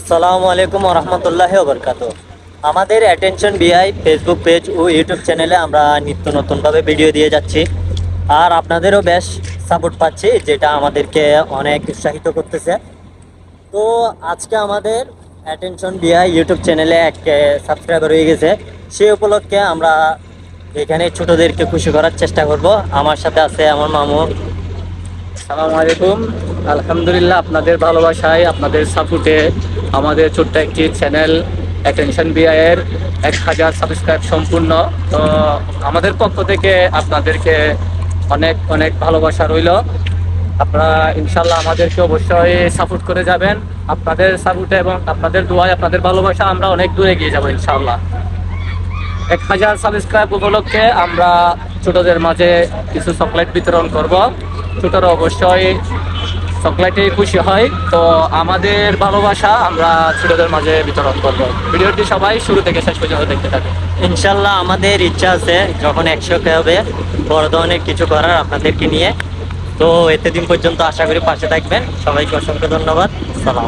আসসালামু আলাইকুম রহমতুল্লাহি ওয়া বারাকাতুহু। আমাদের অ্যাটেনশন বিআই ফেসবুক পেজ ও ইউটিউব চ্যানেলে আমরা নিত্য নতুনভাবে ভিডিও দিয়ে যাচ্ছি, আর আপনাদেরও বেশ সাপোর্ট পাচ্ছি, যেটা আমাদেরকে অনেক উৎসাহিত করতেছে। তো আজকে আমাদের অ্যাটেনশন বিআই ইউটিউব চ্যানেলে এক সাবস্ক্রাইবার হয়ে গেছে। সেই উপলক্ষে আমরা এখানে ছোটদেরকে খুশি করার চেষ্টা করব। আমার সাথে আছে আমার মামু। আসসালামু আলাইকুম। আলহামদুলিল্লাহ, আপনাদের ভালোবাসায়, আপনাদের সাপোর্টে আমাদের ছোট্ট একটি চ্যানেল অ্যাটেনশন বিআই এর 1000 সাবস্ক্রাইব সম্পূর্ণ। তো আমাদের পক্ষ থেকে আপনাদেরকে অনেক অনেক ভালোবাসা রইল। আপনারা ইনশাল্লাহ আমাদেরকে অবশ্যই সাপোর্ট করে যাবেন। আপনাদের সাপোর্টে এবং আপনাদের দোয়ায়, আপনাদের ভালোবাসা আমরা অনেক দূরে এগিয়ে যাবো ইনশাল্লাহ। 1000 সাবস্ক্রাইব উপলক্ষে আমরা ছোটদের মাঝে কিছু চকলেট বিতরণ করব। ছোটরা অবশ্যই চকলেটে খুশি হয়। তো আমাদের ভালোবাসা আমরা ছোটদের মাঝে বিতরণ করব। ভিডিওটি সবাই শুরু থেকে শেষ পর্যন্ত দেখতে থাকুন। ইনশাল্লাহ আমাদের ইচ্ছা আছে যখন 100K হবে বড় ধরনের কিছু করার আপনাদেরকে নিয়ে। তো এতদিন পর্যন্ত আশা করি পাশে থাকবেন। সবাইকে অসংখ্য ধন্যবাদ। সালাম।